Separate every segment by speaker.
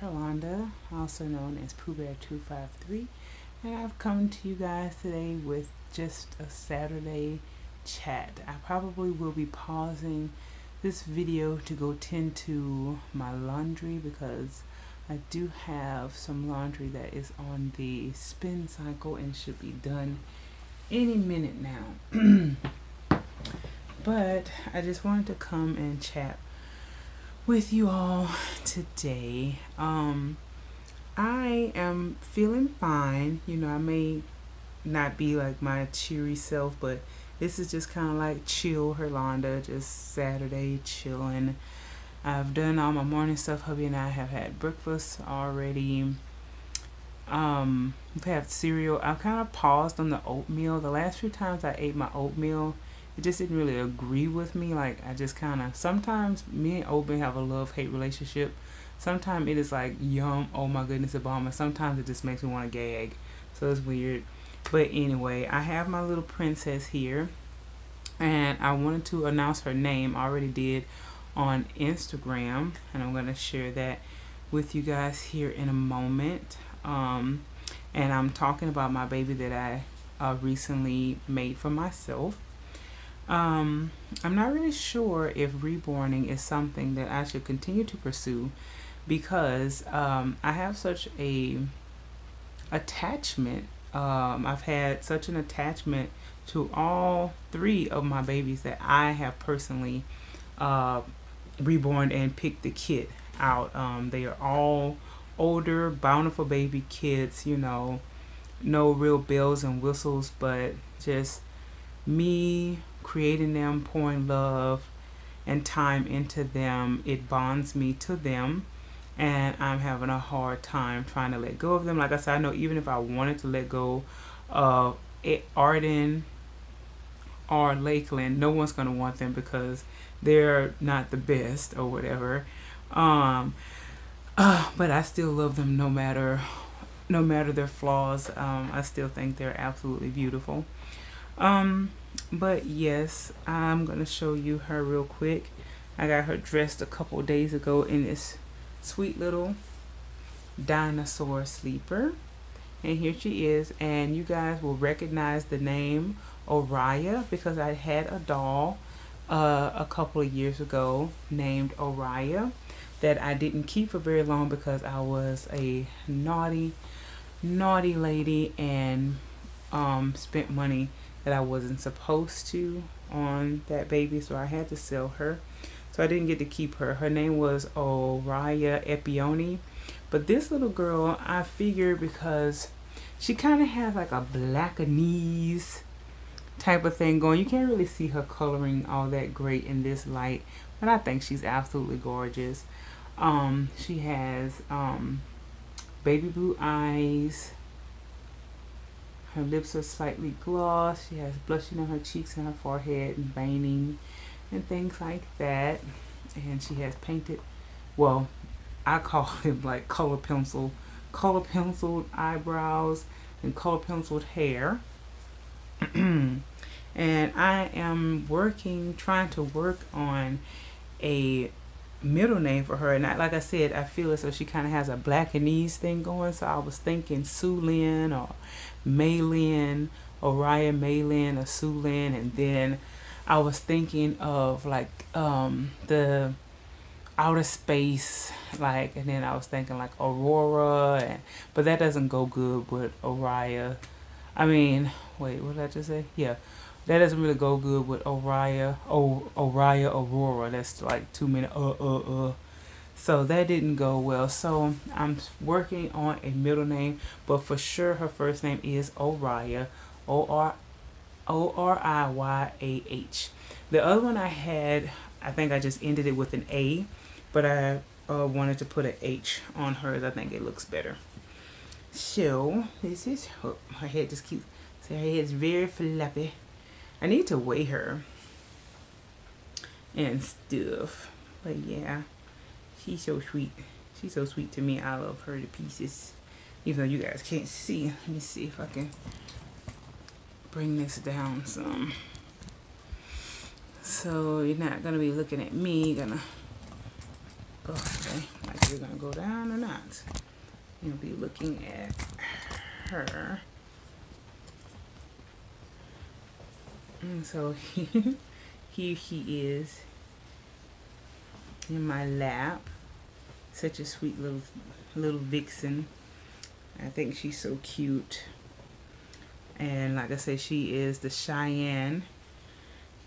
Speaker 1: Herlonda, also known as Pooh Bear 253, and I've come to you guys today with just a Saturday chat. I probably will be pausing this video to go tend to my laundry because I do have some laundry that is on the spin cycle and should be done any minute now. But I just wanted to come and chat with you all today. I am feeling fine. You know, I may not be like my cheery self, but this is just kind of like chill Herlonda, just Saturday chilling. I've done all my morning stuff. Hubby and I have had breakfast already. We've had cereal. I've kind of paused on the oatmeal. The last few times I ate my oatmeal, it just didn't really agree with me. Like, I just kind of, sometimes me and oatmeal have a love-hate relationship. Sometimes it is like, yum, oh my goodness, a bomb. And sometimes it just makes me want to gag. So it's weird. But anyway, I have my little princess here. And I wanted to announce her name. I already did on Instagram. And I'm going to share that with you guys here in a moment. And I'm talking about my baby that I recently made for myself. I'm not really sure if reborning is something that I should continue to pursue because I have such a attachment. I've had such an attachment to all three of my babies that I have personally reborn and picked the kid out. They are all older, bountiful baby kids, you know, no real bells and whistles, but just me creating them, pouring love and time into them. It bonds me to them, and I'm having a hard time trying to let go of them. Like I said, I know even if I wanted to let go of Arden or Lakeland, no one's going to want them because they're not the best or whatever. But I still love them no matter their flaws. I still think they're absolutely beautiful. But yes, I'm gonna show you her real quick. I got her dressed a couple days ago in this sweet little dinosaur sleeper, and here she is. And you guys will recognize the name Oriah because I had a doll a couple of years ago named Oriah that I didn't keep for very long because I was a naughty lady and spent money that I wasn't supposed to on that baby, so I had to sell her. So I didn't get to keep her. Her name was Oriah Epione. But this little girl, I figured because she kind of has like a Blackanese type of thing going. You can't really see her coloring all that great in this light, but I think she's absolutely gorgeous. She has baby blue eyes. Her lips are slightly glossed. She has blushing on her cheeks and her forehead and veining and things like that. And she has painted, well, I call them like color penciled eyebrows and color penciled hair. And I am trying to work on a middle name for her, and like I said, I feel as though she kind of has a Blackanese thing going, so I was thinking Sulin or Maylin, Oriah Maylin or Sulin, and then I was thinking of like the outer space, like, and then I was thinking like Aurora, but that doesn't go good with Oriah. I mean, wait, what did I just say? Yeah, that doesn't really go good with Oriah. Oriah Aurora. That's like 2 minutes. So that didn't go well. So I'm working on a middle name, but for sure her first name is Oriah. Oriyah. The other one I had, I think I just ended it with an A, but I wanted to put an H on hers. I think it looks better. So this is her head. Just keeps. So her head's very floppy. I need to weigh her and stuff. But yeah, she's so sweet. She's so sweet to me. I love her to pieces. Even though you guys can't see. Let me see if I can bring this down some. So you're not going to be looking at me. You're going to go okay, like either gonna go down or not. You'll be looking at her. And so here he is in my lap. Such a sweet little vixen. I think she's so cute. And like I said, she is the Cheyenne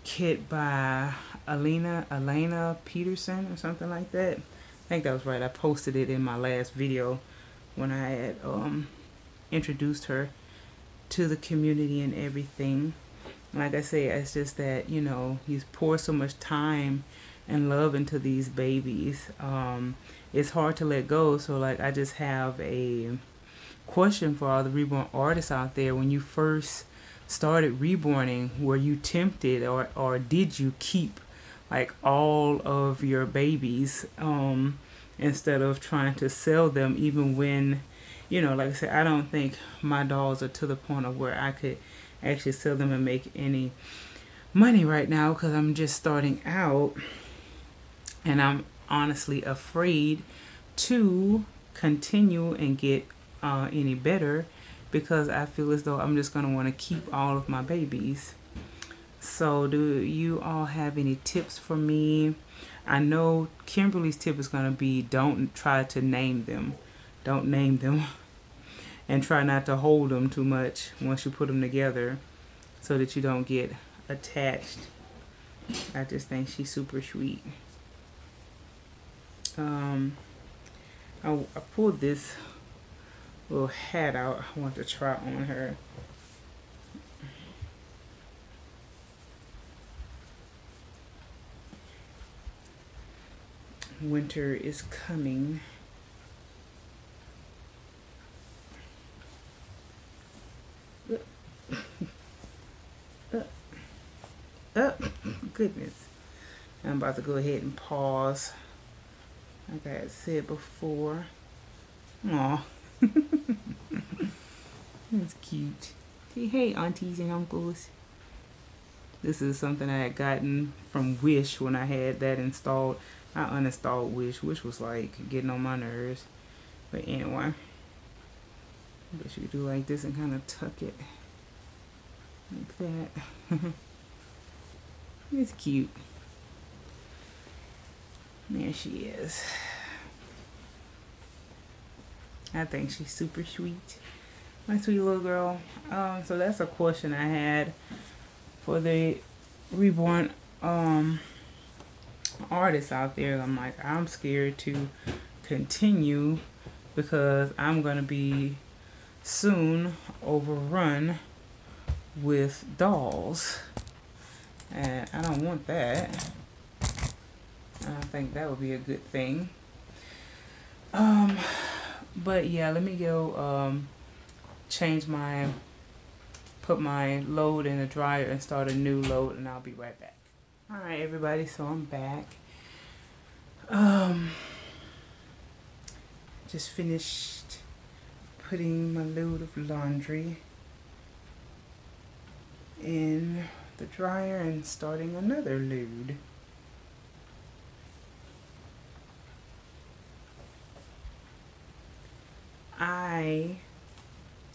Speaker 1: kit by Elena Peterson or something like that. I think that was right. I posted it in my last video when I had introduced her to the community and everything. Like I say, it's just that, you know, he's poured so much time and love into these babies. It's hard to let go. So like, I just have a question for all the reborn artists out there. When you first started reborning, were you tempted or did you keep like all of your babies instead of trying to sell them, even when, you know, like I said, I don't think my dolls are to the point of where I could actually sell them and make any money right now, because I'm just starting out and I'm honestly afraid to continue and get any better, because I feel as though I'm just going to want to keep all of my babies. So do you all have any tips for me? I know Kimberly's tip is going to be don't try to name them. Don't name them. And try not to hold them too much once you put them together, so that you don't get attached. I just think she's super sweet. I pulled this little hat out. I want to try on her. Winter is coming. Oh, goodness. I'm about to go ahead and pause. Like I had said before. Aw. That's cute. Hey, aunties and uncles. This is something I had gotten from Wish when I had that installed. I uninstalled Wish. Wish was like getting on my nerves. But anyway. I guess you could do like this and kind of tuck it. Like that. It's cute. There she is. I think she's super sweet. My sweet little girl. So that's a question I had for the reborn artists out there. I'm like, I'm scared to continue because I'm gonna be soon overrun with dolls, and I don't want that. I don't think that would be a good thing. But yeah, let me go put my load in the dryer and start a new load, and I'll be right back. All right, everybody, so I'm back. Just finished putting my load of laundry in the dryer and starting another load.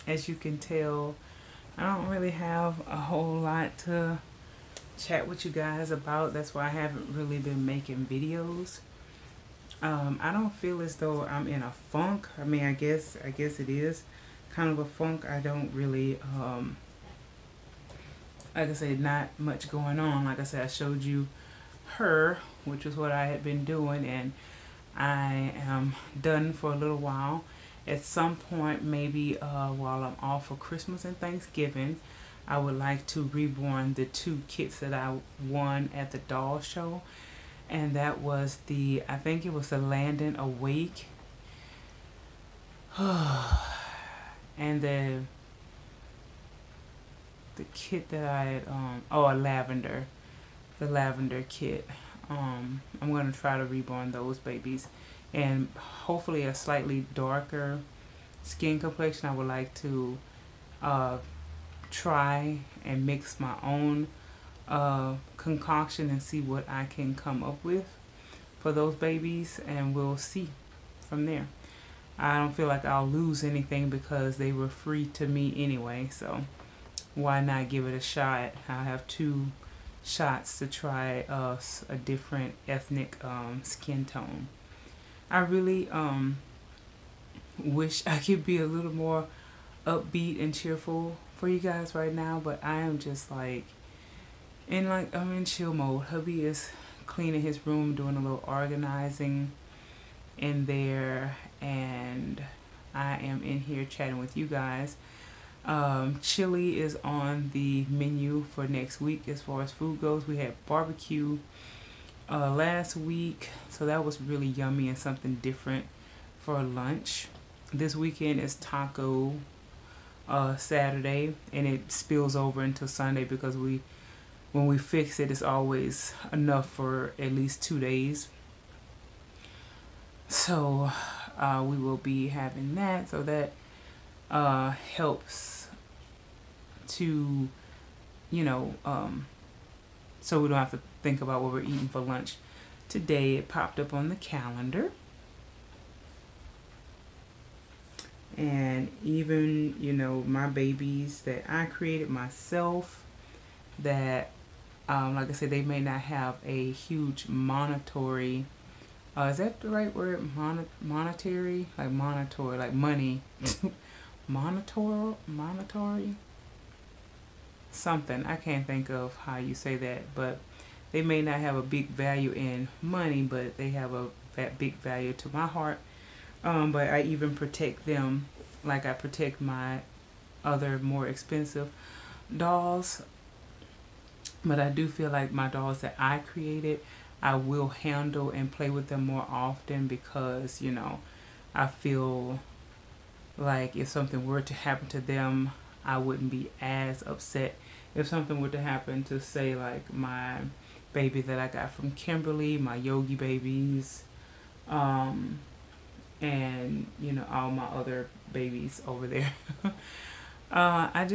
Speaker 1: As you can tell, I don't really have a whole lot to chat with you guys about. That's why I haven't really been making videos. I don't feel as though I'm in a funk. I mean, I guess it is kind of a funk. I don't really, like I said, not much going on. Like I said, I showed you her, which is what I had been doing, and I am done for a little while. At some point, maybe while I'm off for Christmas and Thanksgiving, I would like to reborn the 2 kits that I won at the doll show. And that was I think it was the Landon Awake. And the kit that I had, a lavender. The lavender kit. I'm going to try to reborn those babies. And hopefully a slightly darker skin complexion. I would like to try and mix my own concoction and see what I can come up with for those babies, and we'll see. from there. I don't feel like I'll lose anything because they were free to me anyway, so why not give it a shot? I have 2 shots to try a different ethnic skin tone. I really wish I could be a little more upbeat and cheerful for you guys right now, but I am just like I'm in chill mode. Hubby is cleaning his room, doing a little organizing in there, and I am in here chatting with you guys. Chili is on the menu for next week as far as food goes. We had barbecue last week, so that was really yummy and something different for lunch. This weekend is taco Saturday, and it spills over until Sunday because when we fix it, it's always enough for at least 2 days. So we will be having that, so that helps to, so we don't have to think about what we're eating for lunch today. It popped up on the calendar. And even, my babies that I created myself, that, like I said, they may not have a huge monetary, is that the right word? Monetary? Like monetary, like money. Monetary? Something. I can't think of how you say that, but they may not have a big value in money, but they have a big value to my heart. But I even protect them like I protect my other more expensive dolls. But I do feel like my dolls that I created, I will handle and play with them more often because, I feel like if something were to happen to them, I wouldn't be as upset. If something were to happen to, say, like my baby that I got from Kimberly, my Yogi babies, and all my other babies over there. I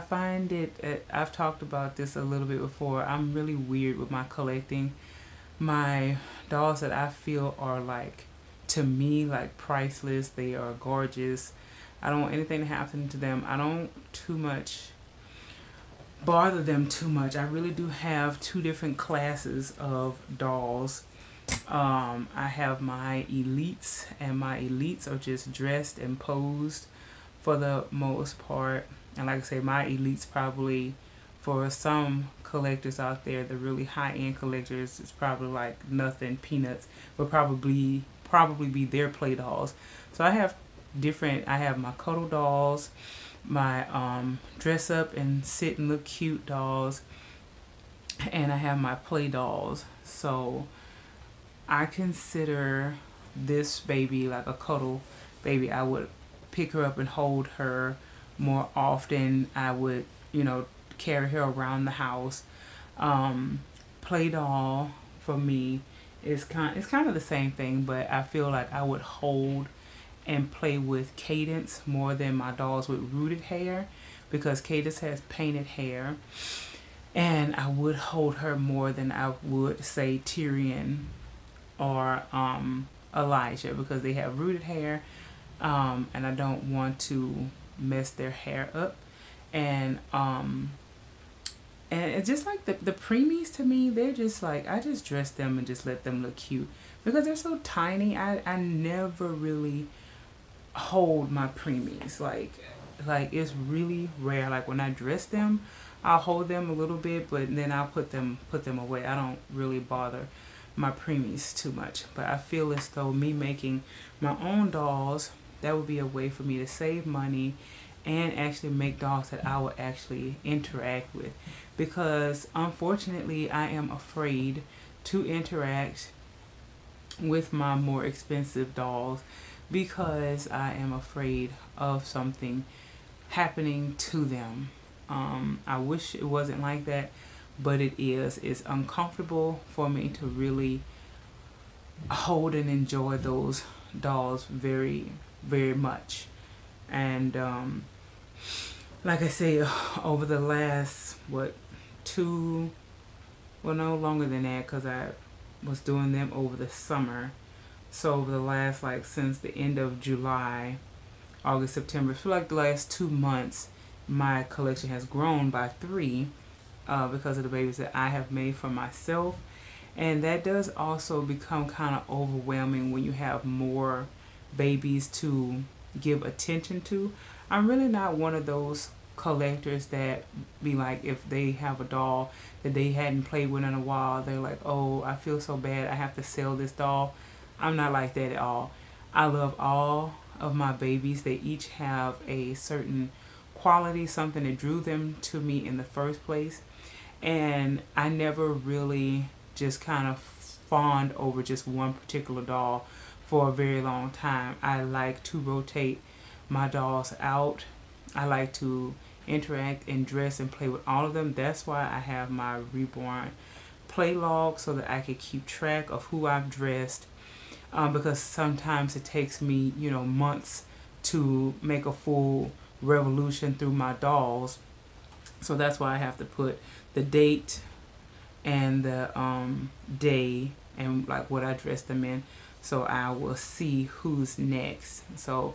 Speaker 1: find it, I've talked about this a little bit before, I'm really weird with my collecting. My dolls that I feel are like, to me, like priceless. They are gorgeous. I don't want anything to happen to them. I don't too much bother them too much. I really do have 2 different classes of dolls. I have my elites, and my elites are just dressed and posed for the most part. And like I say, my elites probably, for some collectors out there, the really high-end collectors, it's probably like nothing, peanuts, would probably be their play dolls. So I have my cuddle dolls, my dress up and sit and look cute dolls, and I have my play dolls. So I consider this baby like a cuddle baby. I would pick her up and hold her more often. I would, carry her around the house. Play doll for me is kind of the same thing, but I feel like I would hold and play with Cadence more than my dolls with rooted hair, because Cadence has painted hair, and I would hold her more than I would, say, Tyrion or Elijah, because they have rooted hair, and I don't want to mess their hair up. And it's just like the preemies, to me, they're just like, I just dress them and just let them look cute because they're so tiny. I never really hold my preemies. Like it's really rare. Like when I dress them, I'll hold them a little bit, but then I'll put them away. I don't really bother my preemies too much. But I feel as though me making my own dolls, that would be a way for me to save money and actually make dolls that I would actually interact with, because unfortunately I am afraid to interact with my more expensive dolls because I am afraid of something happening to them. I wish it wasn't like that, but it is. It's uncomfortable for me to really hold and enjoy those dolls very, very much. And like I say, over the last, no longer than that, because I was doing them over the summer. So the last, like, since the end of July, August, September, for like the last 2 months, my collection has grown by three, because of the babies that I have made for myself. And that does also become kind of overwhelming when you have more babies to give attention to. I'm really not one of those collectors that be like, if they have a doll that they hadn't played with in a while, they're like, oh, I feel so bad, I have to sell this doll. I'm not like that at all. I love all of my babies. They each have a certain quality, something that drew them to me in the first place. And I never really just kind of fawned over just one particular doll for a very long time. I like to rotate my dolls out. I like to interact and dress and play with all of them. That's why I have my reborn play log, so that I can keep track of who I've dressed, because sometimes it takes me, months to make a full revolution through my dolls. So that's why I have to put the date and the day and like what I dressed them in, so I will see who's next. So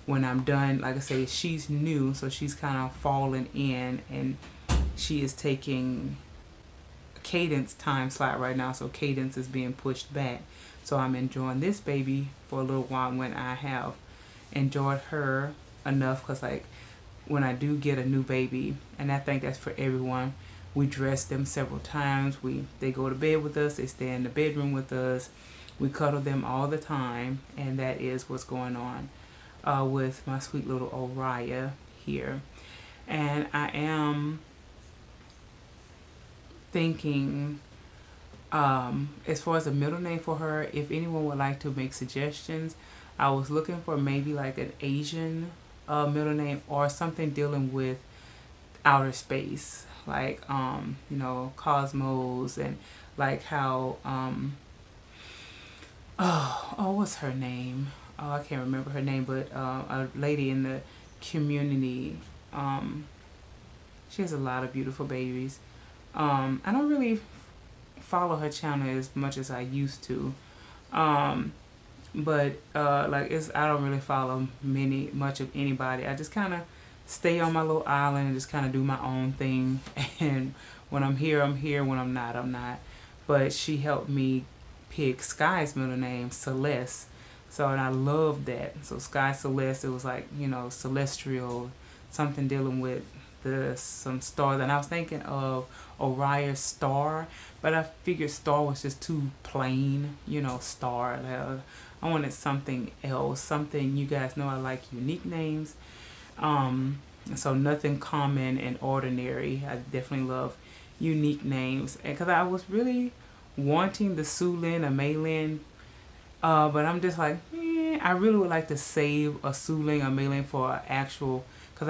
Speaker 1: when I'm done, like I say, she's new, so she's kind of falling in, and she is taking Cadence time slot right now, so Cadence is being pushed back. So I'm enjoying this baby for a little while when I have enjoyed her enough, because like when I do get a new baby, and I think that's for everyone, we dress them several times. They go to bed with us, they stay in the bedroom with us, we cuddle them all the time, and that is what's going on with my sweet little Oriah here. And I am thinking, as far as a middle name for her, if anyone would like to make suggestions, I was looking for maybe like an Asian middle name, or something dealing with outer space, like Cosmos, and like how what's her name? Oh, I can't remember her name, but a lady in the community, she has a lot of beautiful babies. I don't really follow her channel as much as I used to. But I don't really follow much of anybody. I just kind of stay on my little island and just kind of do my own thing. And when I'm here, I'm here. When I'm not, I'm not. But she helped me pick Sky's middle name, Celeste. So, and I love that. So Sky Celeste, it was like, celestial, something dealing with some stars. And I was thinking of Oriah's star, but I figured star was just too plain, star. I wanted something else, something, you guys know I like unique names. So nothing common and ordinary. I definitely love unique names, because I was really wanting the Sulin or Maylin, but I'm just like, I really would like to save a Sulin or Maylin for an actual, because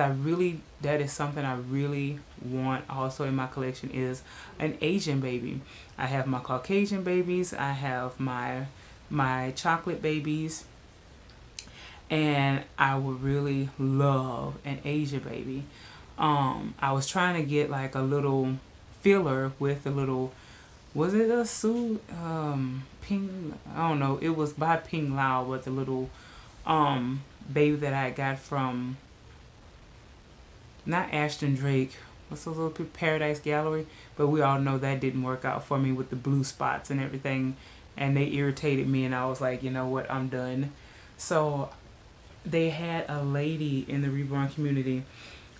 Speaker 1: that is something I really want also in my collection, is an Asian baby. I have my Caucasian babies, I have my chocolate babies, and I would really love an Asian baby. I was trying to get like a little filler with a little, was it a Ping, I don't know, it was by Ping Lao, but the little baby that I got from, not Ashton Drake, what's those little Paradise Gallery, but we all know that didn't work out for me with the blue spots and everything, and they irritated me, and I was like, you know what, I'm done. So they had a lady in the reborn community,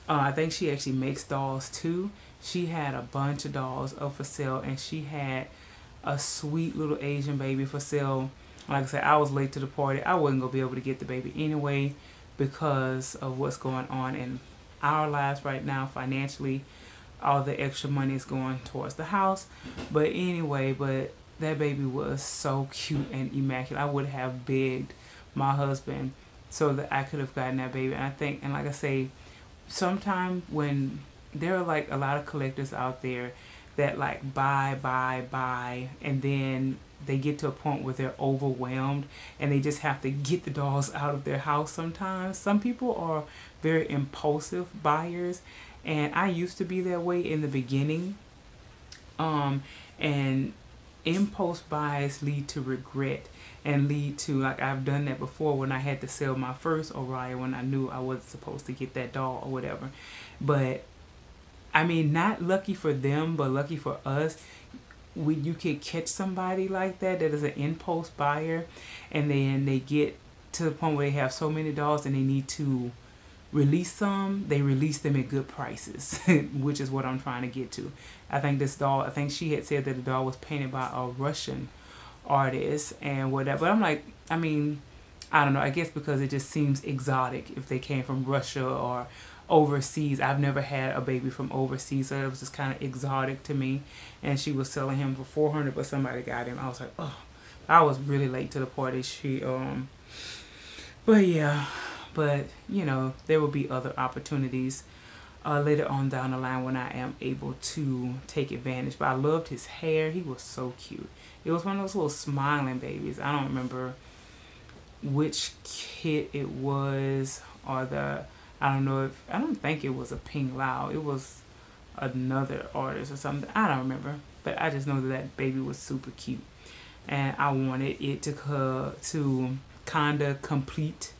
Speaker 1: I think she actually makes dolls too. She had a bunch of dolls up for sale, and she had a sweet little Asian baby for sale. Like I said, I was late to the party. I wasn't going to be able to get the baby anyway, because of what's going on in our lives right now financially. All the extra money is going towards the house. But anyway, that baby was so cute and immaculate. I would have begged my husband so that I could have gotten that baby. And I think, and like I say, sometimes when there are like a lot of collectors out there that like buy, and then they get to a point where they're overwhelmed and they just have to get the dolls out of their house sometimes. Some people are very impulsive buyers, and I used to be that way in the beginning. And impulse buys lead to regret and lead to, like, I've done that before when I had to sell my first Orion when I knew I wasn't supposed to get that doll or whatever. But I mean, not lucky for them, but lucky for us. You could catch somebody like that is an impulse buyer, and then they get to the point where they have so many dolls and they need to release some. They release them at good prices, which is what I'm trying to get to. I think this doll, I think she had said that the doll was painted by a Russian artist and whatever. But I'm like, I mean, I don't know. I guess because it just seems exotic if they came from Russia or overseas. I've never had a baby from overseas, so it was just kind of exotic to me. And she was selling him for 400, but somebody got him. I was like, oh, I was really late to the party. But yeah, but you know, there will be other opportunities later on down the line when I am able to take advantage. But I loved his hair. He was so cute. It was one of those little smiling babies. I don't remember which kit it was, or I don't think it was a Ping Lao. It was another artist or something. I don't remember. But I just know that baby was super cute. And I wanted it to kind of complete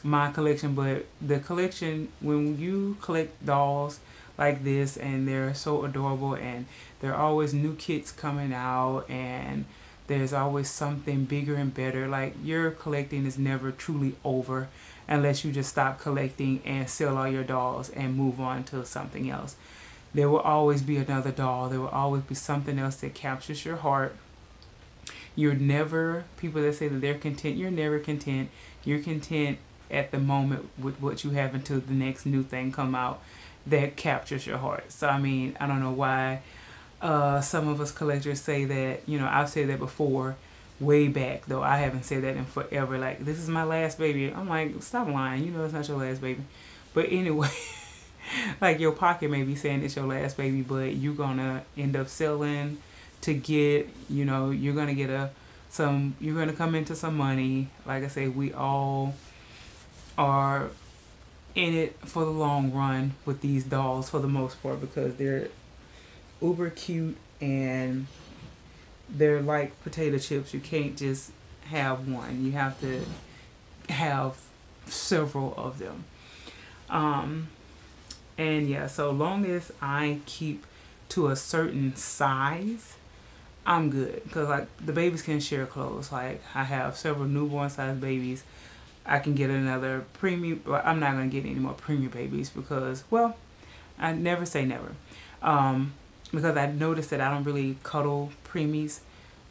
Speaker 1: my collection. But the collection, when you collect dolls like this and they're so adorable and there are always new kits coming out and there's always something bigger and better, like, your collecting is never truly over unless you just stop collecting and sell all your dolls and move on to something else. There will always be another doll. There will always be something else that captures your heart. You're never, people that say that they're content, you're never content. You're content at the moment with what you have until the next new thing come out that captures your heart. So I mean, I don't know why some of us collectors say that. You know, I've said that before, way back, though I haven't said that in forever. Like, this is my last baby. I'm like, stop lying. You know it's not your last baby. But anyway, like, your pocket may be saying it's your last baby, but you're gonna end up selling to get, you know, you're gonna get you're gonna come into some money. Like I say, we all are in it for the long run with these dolls for the most part, because they're uber cute and they're like potato chips. You can't just have one. You have to have several of them. And yeah, so long as I keep to a certain size, I'm good. Because, like, the babies can share clothes. Like, I have several newborn size babies. I can get another premium. Well, I'm not going to get any more premium babies because, well, I never say never. Because I noticed that I don't really cuddle preemies.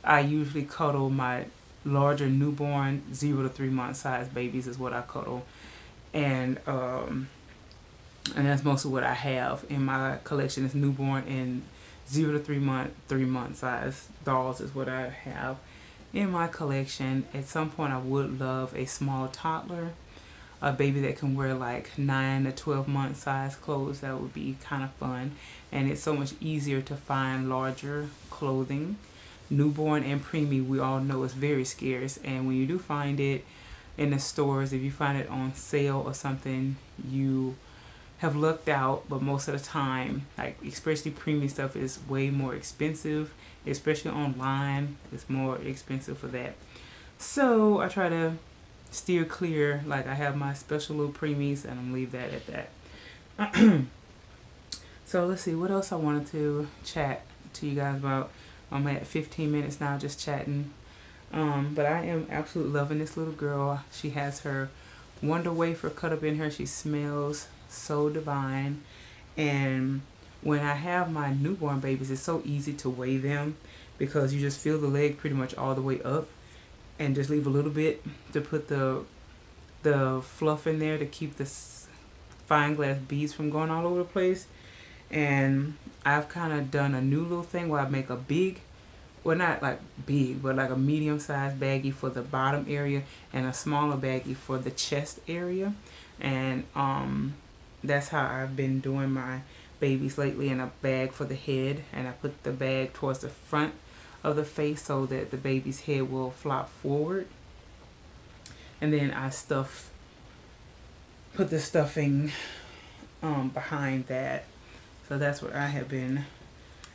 Speaker 1: I usually cuddle my larger newborn 0 to 3 month size babies is what I cuddle. And that's mostly what I have in my collection is newborn and 0 to 3 month size dolls is what I have in my collection. At some point I would love a small toddler, a baby that can wear like 9 to 12 month size clothes. That would be kind of fun, and it's so much easier to find larger clothing. Newborn and preemie, we all know, is very scarce, and when you do find it in the stores, if you find it on sale or something, you have lucked out. But most of the time, like, especially preemie stuff is way more expensive, especially online. It's more expensive for that. So I try to steer clear. Like, I have my special little preemies, and I'm gonna leave that at that. So let's see what else I wanted to chat to you guys about. I'm at 15 minutes now just chatting. But I am absolutely loving this little girl. She has her Wonder Wafer cut up in her. She smells so divine. And when I have my newborn babies, it's so easy to weigh them because you just feel the leg pretty much all the way up and just leave a little bit to put the fluff in there to keep the fine glass beads from going all over the place. And I've kind of done a new little thing where I make a big, well, not like big, but like a medium-sized baggie for the bottom area and a smaller baggie for the chest area. And that's how I've been doing my babies lately, in a bag for the head. And I put the bag towards the front of the face so that the baby's head will flop forward. And then I put the stuffing behind that. So that's what I have been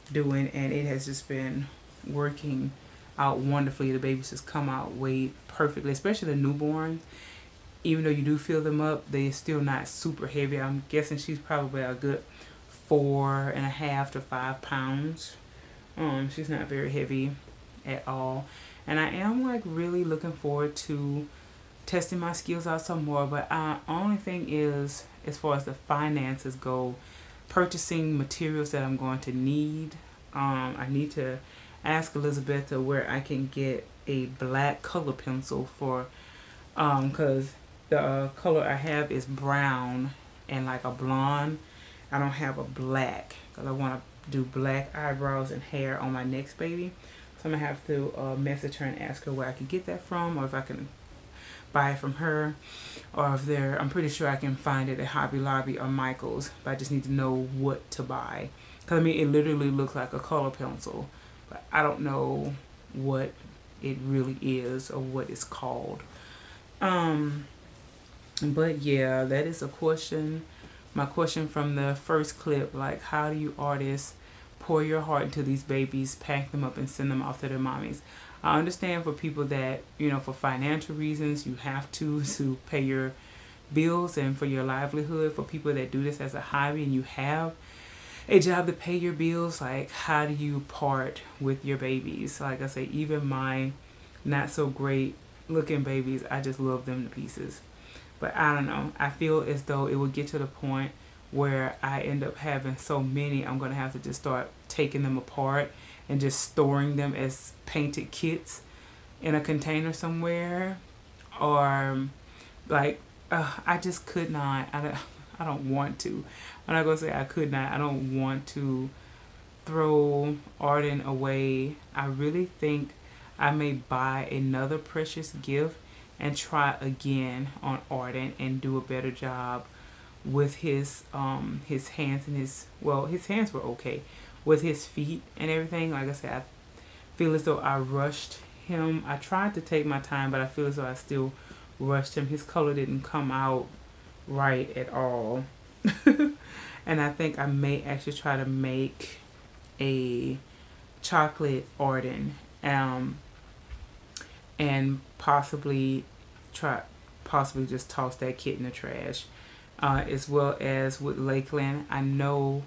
Speaker 1: doing, and it has just been working out wonderfully. The babies just come out way perfectly, especially the newborns. Even though you do fill them up, they're still not super heavy. I'm guessing she's probably a good 4.5 to 5 pounds. She's not very heavy at all. And I am like really looking forward to testing my skills out some more. But only thing is, as far as the finances go, purchasing materials that I'm going to need. I need to ask Elizabeth where I can get a black color pencil for, because the color I have is brown and like a blonde. I don't have a black because I want to do black eyebrows and hair on my next baby. So I'm going to have to message her and ask her where I can get that from, or if I can buy it from her, or if they're, I'm pretty sure I can find it at Hobby Lobby or Michael's, but I just need to know what to buy. Because I mean, it literally looks like a color pencil, but I don't know what it really is or what it's called. But yeah, that is a question. My question from the first clip, like, how do you artists pour your heart into these babies, pack them up, and send them off to their mommies? I understand for people that, you know, for financial reasons, you have to pay your bills and for your livelihood. For people that do this as a hobby and you have a job to pay your bills, like, how do you part with your babies? Like I say, even my not so great looking babies, I just love them to pieces. But I don't know. I feel as though it would get to the point where I end up having so many, I'm going to have to just start taking them apart and just storing them as painted kits in a container somewhere. Or like, I just could not. I don't want to. I'm not going to say I could not. I don't want to throw Arden away. I really think I may buy another precious gift and try again on Arden and do a better job with his hands and his hands were okay, with his feet and everything. Like I said, I feel as though I rushed him. I tried to take my time, but I feel as though I still rushed him. His color didn't come out right at all. And I think I may actually try to make a chocolate Arden, and possibly just toss that kit in the trash. As well as with Lakeland, I know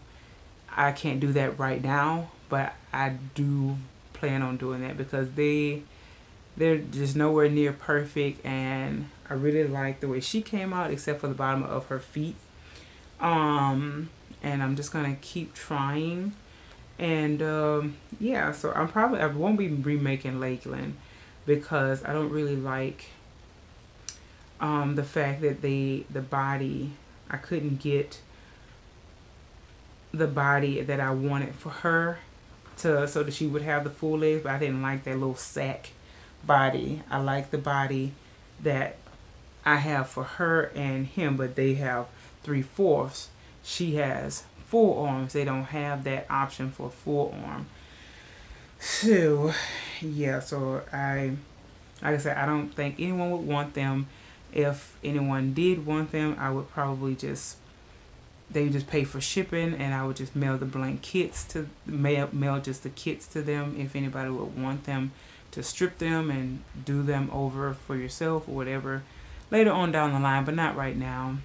Speaker 1: I can't do that right now, but I do plan on doing that because they're just nowhere near perfect, and I really like the way she came out, except for the bottom of her feet. And I'm just gonna keep trying, and yeah. So I won't be remaking Lakeland because I don't really like the fact that the body, I couldn't get the body that I wanted for her so that she would have the full legs, but I didn't like that little sack body. I like the body that I have for her and him, but they have 3/4. She has full arms. They don't have that option for full arm. So yeah, so like I said, I don't think anyone would want them. If anyone did want them, I would probably they just pay for shipping, and I would just mail the blank kits to mail just the kits to them. If anybody would want them, to strip them and do them over for yourself or whatever later on down the line, but not right now.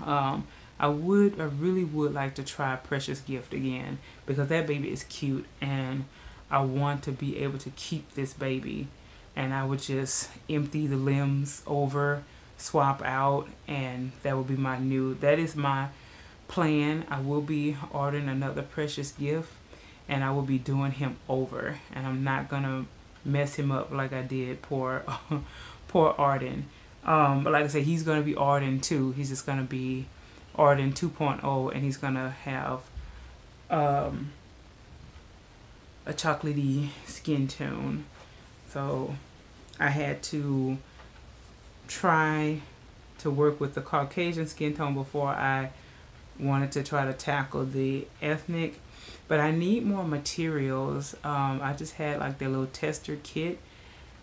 Speaker 1: I really would like to try Precious Gift again because that baby is cute, and I want to be able to keep this baby. And I would just empty the limbs over, swap out, and that would be that is my plan. I will be ordering another Precious Gift, and I will be doing him over, and I'm not gonna mess him up like I did poor Arden. But like I said, he's gonna be Arden too. He's just gonna be Arden 2.0, and he's gonna have a chocolatey skin tone. So I had to try to work with the Caucasian skin tone before I wanted to try to tackle the ethnic. But I need more materials. I just had like their little tester kit,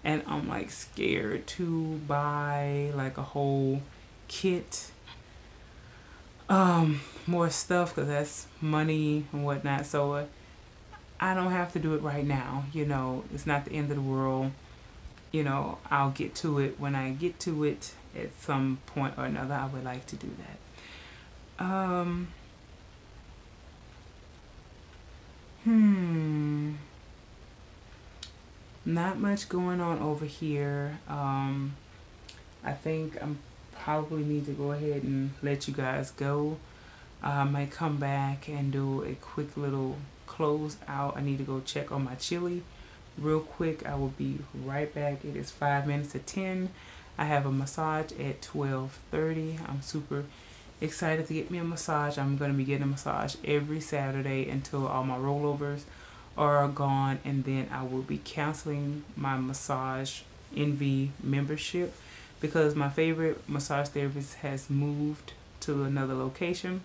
Speaker 1: and I'm like scared to buy like a whole kit. More stuff because that's money and whatnot. So I don't have to do it right now. You know, it's not the end of the world. You know, I'll get to it when I get to it at some point or another. I would like to do that. Not much going on over here. I think I'm probably need to go ahead and let you guys go. I might come back and do a quick little close out. I need to go check on my chili real quick. I will be right back. It is 5 minutes to 10. I have a massage at 12:30. I'm super excited to get me a massage. I'm going to be getting a massage every Saturday until all my rollovers are gone, and then I will be canceling my Massage Envy membership because my favorite massage therapist has moved to another location,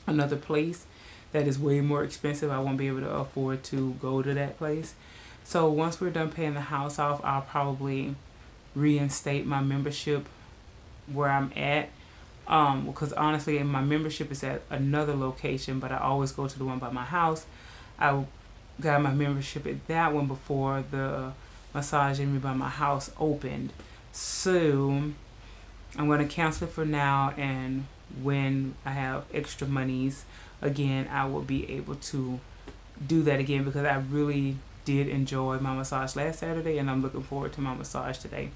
Speaker 1: another place that is way more expensive. I won't be able to afford to go to that place. So once we're done paying the house off, I'll probably reinstate my membership where I'm at. Because honestly, my membership is at another location, but I always go to the one by my house. I got my membership at that one before the Massage Envy by my house opened. So I'm going to cancel it for now, and when I have extra monies again, I will be able to do that again, because I really did enjoy my massage last Saturday, and I'm looking forward to my massage today.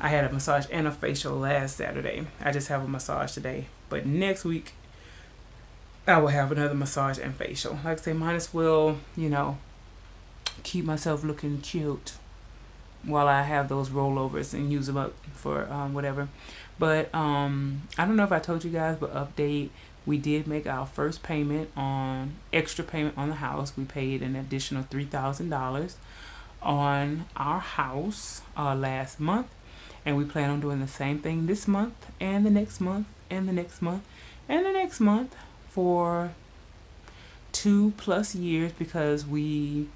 Speaker 1: I had a massage and a facial last Saturday. I just have a massage today, but next week I will have another massage and facial. Like I say, might as well, you know, keep myself looking cute while I have those rollovers and use them up for whatever. But I don't know if I told you guys, but update, we did make our first payment on, extra payment on the house. We paid an additional $3,000 on our house last month, and we plan on doing the same thing this month and the next month and the next month and the next month for 2+ years, because we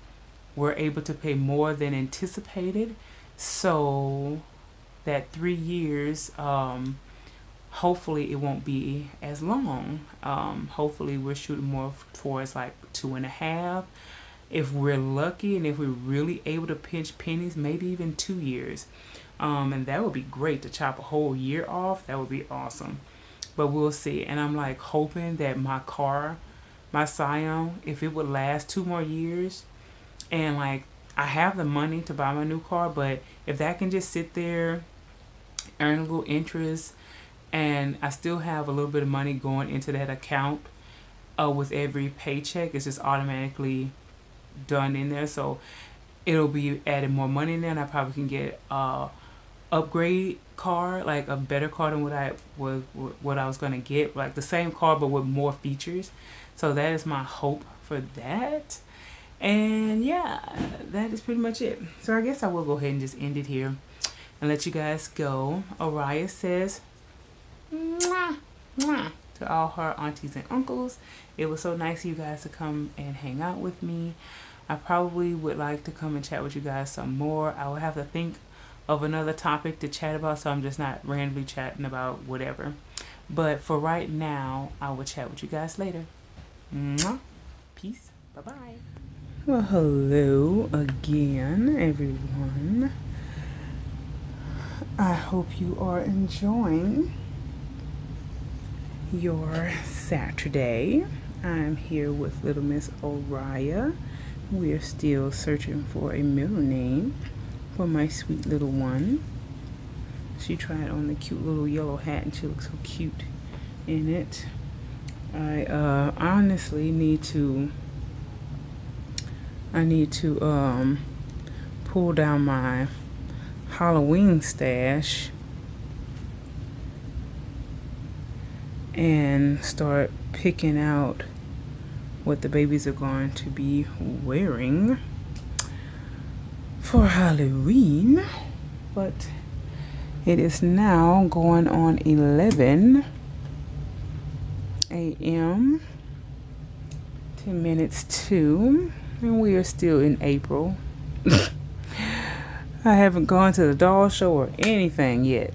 Speaker 1: were able to pay more than anticipated. So that 3 years, hopefully it won't be as long. Hopefully we're shooting more towards like 2.5. If we're lucky, and if we're really able to pinch pennies, maybe even 2 years. And that would be great to chop a whole year off. That would be awesome. But we'll see. And I'm like hoping that my car, my Scion, if it would last 2 more years, and like I have the money to buy my new car, but if that can just sit there, earn a little interest, and I still have a little bit of money going into that account with every paycheck, it's just automatically done in there. So it'll be adding more money in there, and I probably can get upgrade car, like a better car than what I was gonna get, like the same car but with more features. So that is my hope for that. And yeah, that is pretty much it. So I guess I will go ahead and just end it here and let you guys go. Araya says mwah, mwah, to all her aunties and uncles. It was so nice of you guys to come and hang out with me. I probably would like to come and chat with you guys some more. I will have to think of another topic to chat about, so I'm just not randomly chatting about whatever. But for right now, I will chat with you guys later. Mwah. Peace. Bye-bye. Well, hello again, everyone. I hope you are enjoying your Saturday. I'm here with little Miss Araya. We are still searching for a middle name for my sweet little one. She tried on the cute little yellow hat, and she looks so cute in it. I honestly need to pull down my Halloween stash and start picking out what the babies are going to be wearing for Halloween. But it is now going on 11 a.m. 10 minutes to, and we are still in April. I haven't gone to the doll show or anything yet.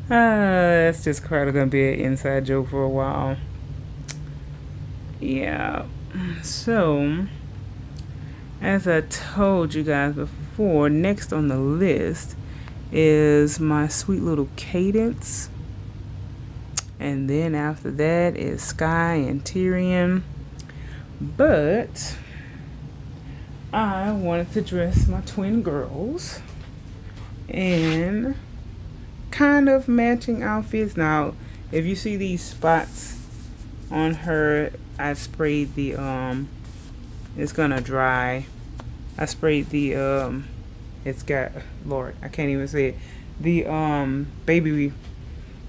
Speaker 1: That's just probably gonna be an inside joke for a while. Yeah, So, as I told you guys before, next on the list is my sweet little Cadence. And then after that is Sky and Tyrion. But I wanted to dress my twin girls in kind of matching outfits. Now, if you see these spots on her, I sprayed the it's gonna dry. I sprayed the it's got, Lord, I can't even say it, the baby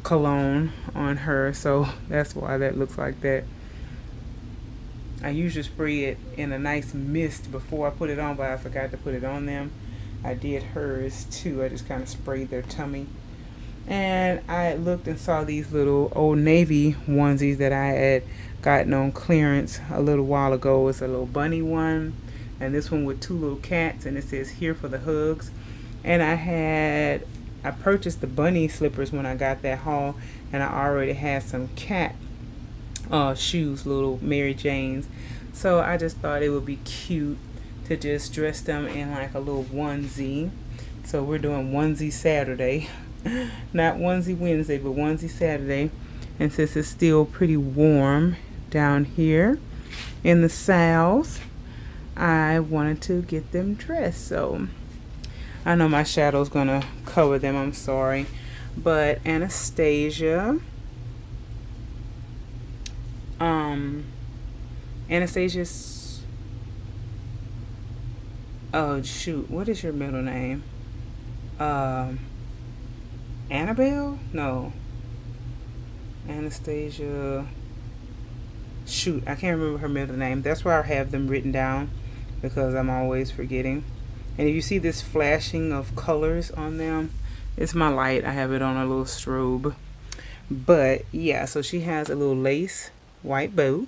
Speaker 1: cologne on her, so that's why that looks like that. I usually spray it in a nice mist before I put it on, but I forgot to put it on them. I did hers too. I just kind of sprayed their tummy. And I looked and saw these little Old Navy onesies that I had gotten on clearance a little while ago. It's a little bunny one, and this one with two little cats, and it says here for the hugs. And I purchased the bunny slippers when I got that haul, and I already had some cat shoes, little Mary Janes. So I just thought it would be cute to just dress them in like a little onesie. So we're doing onesie Saturday. Not onesie Wednesday, but onesie Saturday. And since it's still pretty warm down here in the South, I wanted to get them dressed. So I know my shadow's gonna cover them, I'm sorry. But Anastasia's, oh shoot, what is your middle name? Annabelle? No. Anastasia. Shoot, I can't remember her middle name. That's why I have them written down, because I'm always forgetting. And if you see this flashing of colors on them, it's my light. I have it on a little strobe. But yeah, so she has a little lace white bow,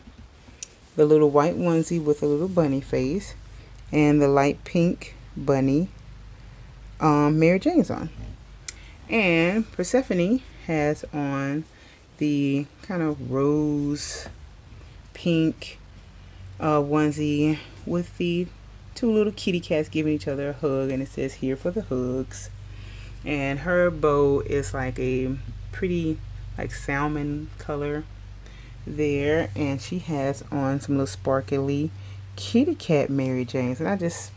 Speaker 1: the little white onesie with a little bunny face, and the light pink bunny Mary Jane's on. And Persephone has on the kind of rose pink onesie with the two little kitty cats giving each other a hug, and it says here for the hugs. And her bow is like a pretty like salmon color there, and she has on some little sparkly kitty cat Mary Janes. And I just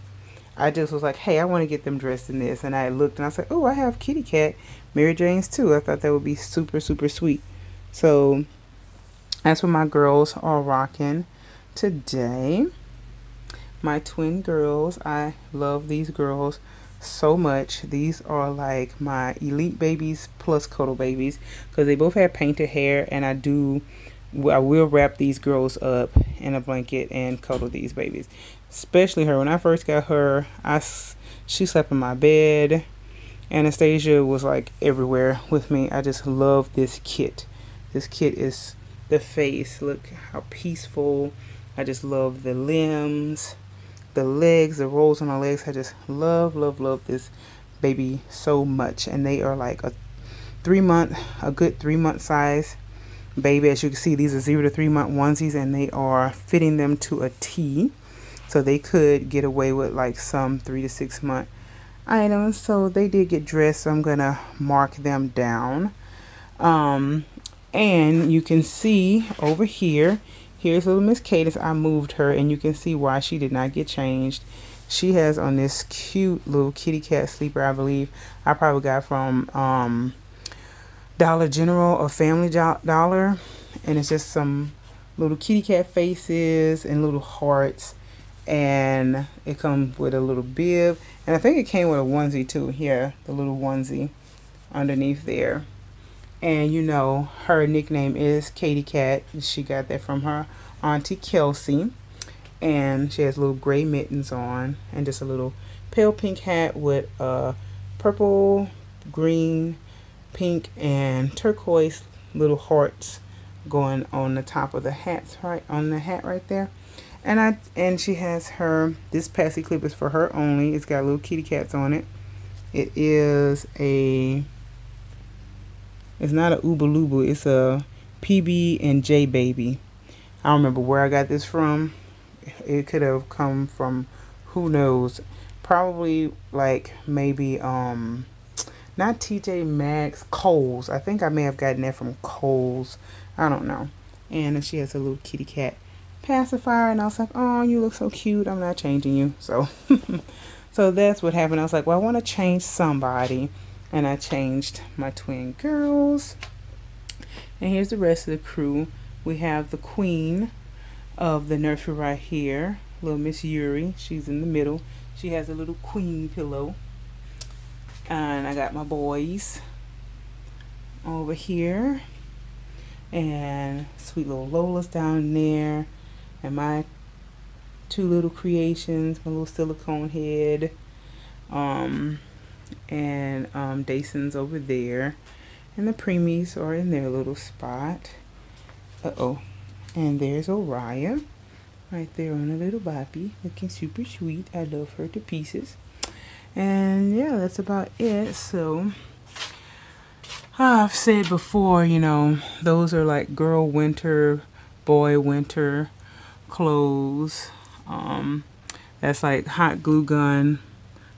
Speaker 1: was like, hey, I want to get them dressed in this. And I looked and I said, oh, I have kitty cat Mary Janes too. I thought that would be super sweet. So that's what my girls are rocking today. My twin girls, I love these girls so much. These are like my elite babies plus cuddle babies, because they both have painted hair, and I will wrap these girls up in a blanket and cuddle these babies. Especially her. When I first got her, she slept in my bed. Anastasia was like everywhere with me. I just love this kit. This kit is the face. Look how peaceful. I just love the limbs, the legs, the rolls on the legs. I just love this baby so much. And they are like a good 3 month size baby. As you can see, these are 0 to 3 month onesies, and they are fitting them to a T. So they could get away with like some 3 to 6 month items. So they did get dressed, so I'm gonna mark them down. And you can see over here, here's little Miss Cadence. I moved her, and you can see why she did not get changed. She has on this cute little kitty cat sleeper, I believe. I probably got from Dollar General or Family Dollar. And it's just some little kitty cat faces and little hearts. And it comes with a little bib. And I think it came with a onesie too. Here, the little onesie underneath there. And you know, her nickname is Katie Cat. She got that from her auntie Kelsey. And she has little gray mittens on, and just a little pale pink hat with purple, green, pink, and turquoise little hearts going on the top of the hats, right on the hat right there. And she has this passy clip is for her only. It's got little kitty cats on it. It's not a Uba Luba, it's a PB and J baby. I don't remember where I got this from, It could have come from, who knows, probably like maybe not TJ Maxx, Kohl's. I think I may have gotten that from Kohl's. I don't know. And she has a little kitty cat pacifier, and I was like, oh, you look so cute. I'm not changing you. So so that's what happened. I was like, well, I want to change somebody, and I changed my twin girls. And here's the rest of the crew. We have the queen of the nursery right here, little Miss Yuri. She's in the middle. She has a little queen pillow. And I got my boys over here, and sweet little Lola's down there, and my two little creations, my little silicone head, and Dason's over there, and the preemies are in their little spot. And there's Oriah right there on a little boppy, looking super sweet. I love her to pieces. And yeah, that's about it. So I've said before, you know, those are like girl winter, boy winter clothes. That's like hot glue gun,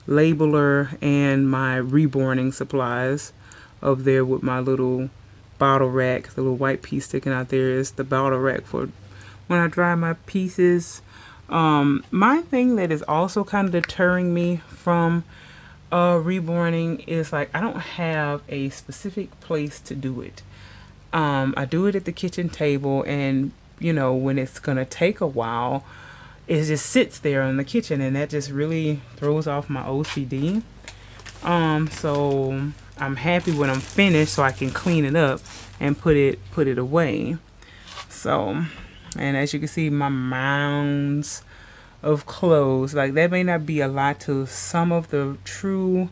Speaker 1: labeler, and my reborning supplies up there with my little bottle rack. The little white piece sticking out there is the bottle rack for when I dry my pieces. My thing that is also kind of deterring me from reborning is like I don't have a specific place to do it. I do it at the kitchen table, and you know, when it's gonna take a while, it just sits there in the kitchen, and that just really throws off my OCD. So I'm happy when I'm finished so I can clean it up and put it away. So, and as you can see, my mounds of clothes, like that may not be a lot to some of the true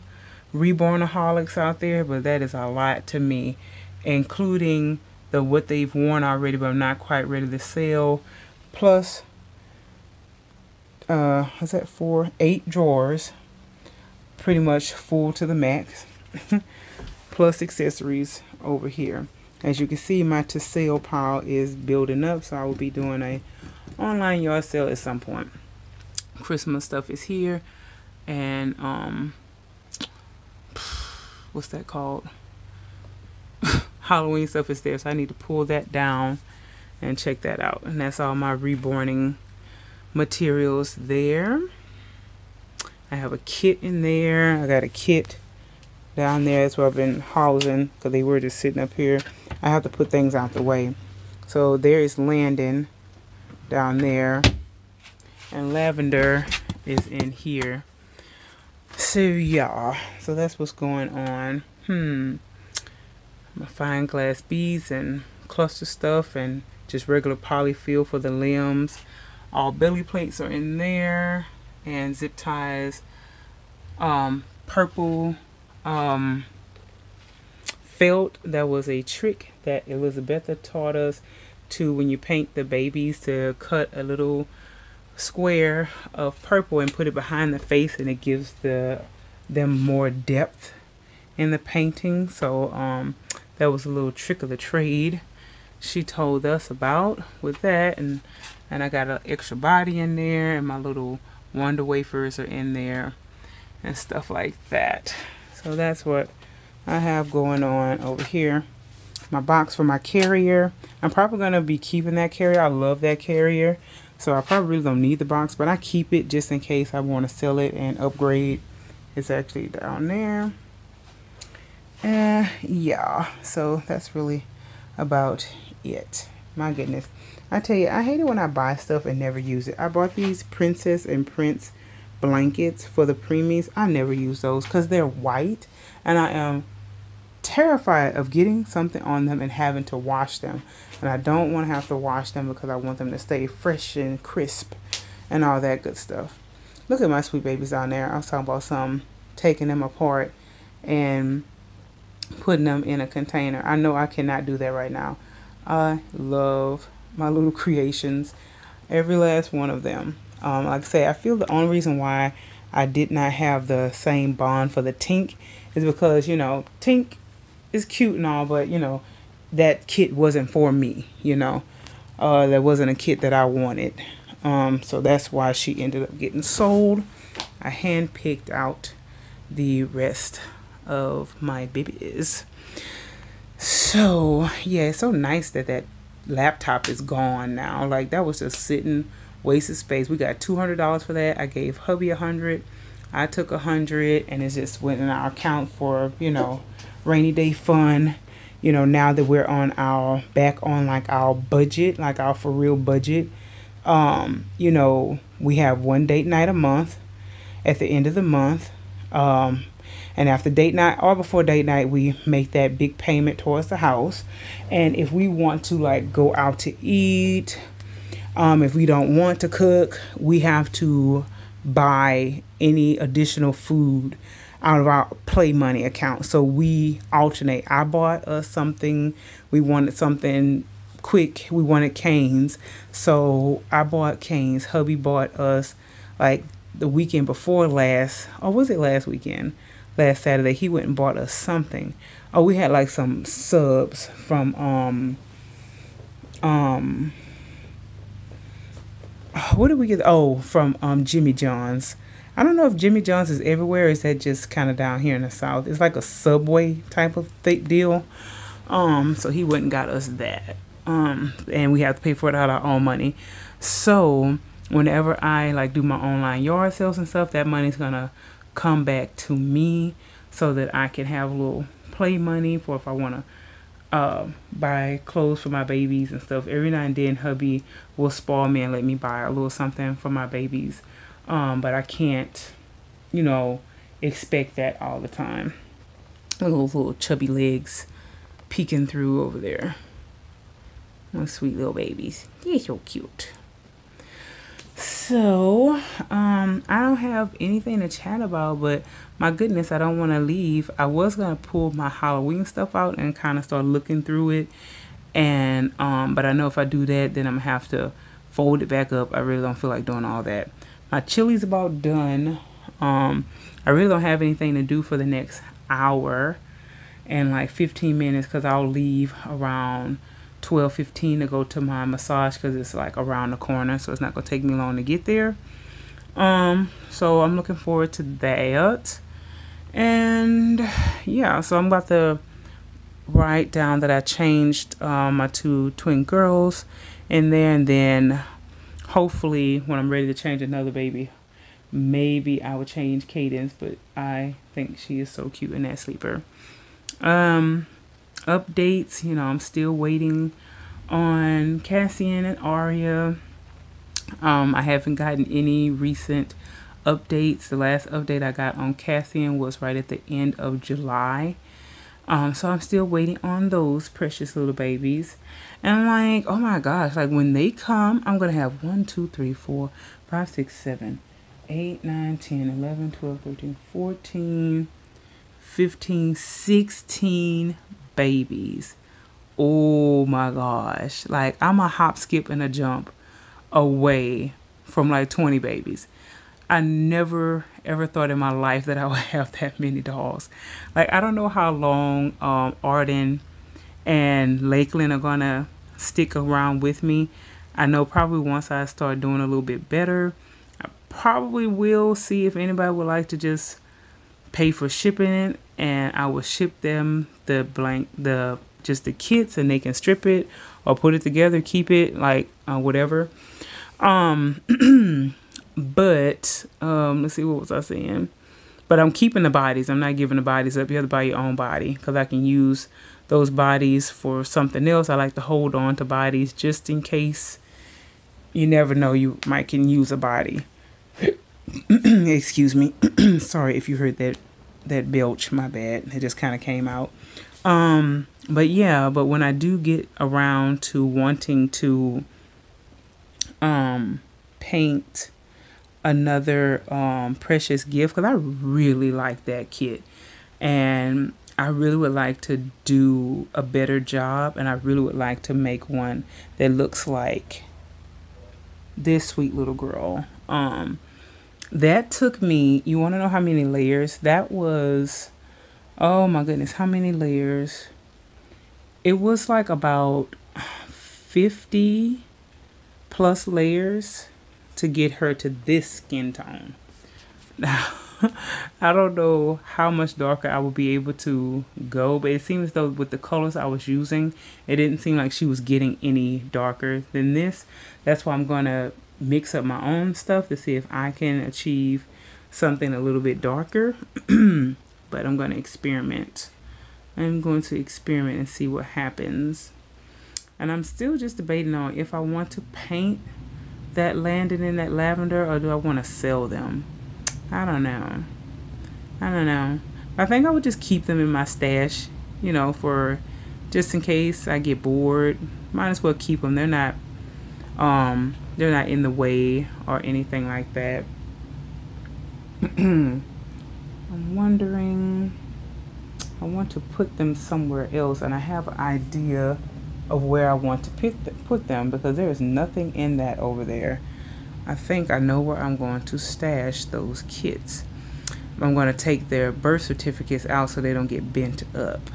Speaker 1: rebornaholics out there, but that is a lot to me, including the what they've worn already but I'm not quite ready to sell, plus is that 8 drawers, pretty much full to the max, plus accessories over here. As you can see, my to sale pile is building up, so I will be doing a online yard sale at some point. Christmas stuff is here, and what's that called? Halloween stuff is there, so I need to pull that down and check that out. And that's all my reborning materials there. I have a kit in there. I got a kit down there. That's where I've been housing because they were just sitting up here. I have to put things out the way. So there is Landon down there, and Lavender is in here. So yeah, so that's what's going on. My fine glass beads and cluster stuff, and just regular polyfill for the limbs. All belly plates are in there, and zip ties. Purple felt, that was a trick that Elizabetha taught us to, when you paint the babies, to cut a little square of purple and put it behind the face, and it gives them more depth in the painting. So that was a little trick of the trade she told us about with that. And I got an extra body in there, and my little Wonder wafers are in there and stuff like that. So that's what I have going on over here. My box for my carrier. I'm probably going to be keeping that carrier. I love that carrier. So I probably really don't need the box, but I keep it just in case I want to sell it and upgrade. It's actually down there. Yeah, so that's really about it. My goodness. I tell you, I hate it when I buy stuff and never use it. I bought these Princess and Prince blankets for the preemies. I never use those because they're white, and I am terrified of getting something on them and having to wash them. And I don't want to have to wash them because I want them to stay fresh and crisp and all that good stuff. Look at my sweet babies down there. I was talking about some taking them apart and putting them in a container. I know I cannot do that right now. I love my little creations, every last one of them. Like I say, I feel the only reason why I did not have the same bond for the Tink is because, you know, Tink is cute and all, but, you know, that kit wasn't for me, you know. That wasn't a kit that I wanted. So that's why she ended up getting sold. I handpicked out the rest of my babies. So yeah, it's so nice that that laptop is gone now. Like that was just sitting, wasted space. We got $200 for that. I gave hubby 100. I took 100, and it just went in our account for, you know, rainy day fun. You know, now that we're on our back on like our budget, like our for real budget. You know, we have one date night a month at the end of the month. And after date night or before date night, we make that big payment towards the house. And if we want to like go out to eat, if we don't want to cook, we have to buy any additional food out of our play money account. So we alternate. I bought us something. We wanted something quick. We wanted canes. So I bought canes. Hubby bought us like the weekend before last, or was it last weekend? Last Saturday, he went and bought us something. Oh, we had like some subs from what did we get? Oh, from Jimmy John's. I don't know if Jimmy John's is everywhere, or is that just kind of down here in the South? It's like a Subway type of thick deal. So he went and got us that. And we have to pay for it out of our own money. So whenever I like do my online yard sales and stuff, that money's gonna come back to me so that I can have a little play money for if I want to buy clothes for my babies and stuff. Every now and then hubby will spoil me and let me buy a little something for my babies. But I can't, you know, expect that all the time. Little chubby legs peeking through over there. My sweet little babies. They're so cute. So, I don't have anything to chat about, but my goodness, I don't want to leave. I was going to pull my Halloween stuff out and kind of start looking through it. And, but I know if I do that, then I'm going to have to fold it back up. I really don't feel like doing all that. My chili's about done. I really don't have anything to do for the next hour and like 15 minutes because I'll leave around 12:15 to go to my massage because it's like around the corner, so it's not gonna take me long to get there. So I'm looking forward to that. And yeah, so I'm about to write down that I changed my two twin girls in there, and then hopefully when I'm ready to change another baby, maybe I will change Cadence, but I think she is so cute in that sleeper. Updates, you know, I'm still waiting on Cassian and Aria. I haven't gotten any recent updates. The last update I got on Cassian was right at the end of July. So I'm still waiting on those precious little babies. And I'm like, oh my gosh, like when they come, I'm going to have 1, 2, 3, 4, 5, 6, 7, 8, 9, 10, 11, 12, 13, 14, 15, 16 babies. Oh my gosh. Like I'm a hop, skip, and a jump away from like 20 babies. I never ever thought in my life that I would have that many dolls. Like I don't know how long Arden and Lakeland are gonna stick around with me. I know probably once I start doing a little bit better, I probably will see if anybody would like to just pay for shipping it, and I will ship them the kits, and they can strip it or put it together, keep it, like whatever. But let's see, what was I saying? But I'm keeping the bodies. I'm not giving the bodies up. You have to buy your own body because I can use those bodies for something else. I like to hold on to bodies just in case. You never know, you might can use a body. Excuse me. Sorry if you heard that belch. My bad. It just kind of came out. But yeah, but when I do get around to wanting to paint another precious gift, because I really like that kit, and I really would like to do a better job, and I really would like to make one that looks like this sweet little girl. That took me, you want to know how many layers? That was, oh my goodness, how many layers? It was like about 50 plus layers. to get her to this skin tone. Now, I don't know how much darker I will be able to go, but it seems as though with the colors I was using, it didn't seem like she was getting any darker than this. That's why I'm going to mix up my own stuff to see if I can achieve something a little bit darker. But I'm going to experiment. I'm going to experiment and see what happens. And I'm still just debating on if I want to paint that landing in that lavender or do I want to sell them. I don't know. I think I would just keep them in my stash, you know, for just in case I get bored. Might as well keep them. They're not in the way or anything like that. I'm wondering, I want to put them somewhere else, and I have an idea of where I want to put them because there is nothing in that over there. I think I know where I'm going to stash those kits. I'm going to take their birth certificates out so they don't get bent up.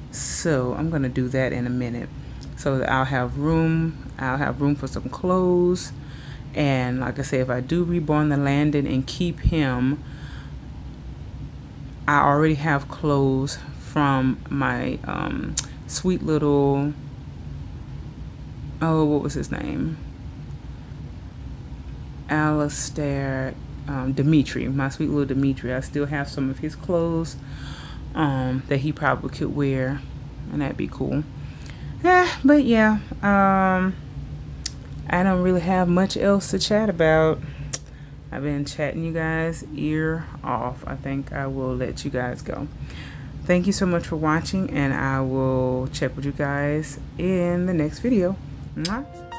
Speaker 1: So I'm going to do that in a minute. So that I'll have room for some clothes. And like I said, if I do reborn the Landon and keep him, I already have clothes from my sweet little, oh, what was his name? Alistair, Dimitri, my sweet little Dimitri. I still have some of his clothes that he probably could wear, and that'd be cool. But yeah, I don't really have much else to chat about. I've been chatting you guys ear off. I think I will let you guys go. Thank you so much for watching, and I will check with you guys in the next video. Mwah.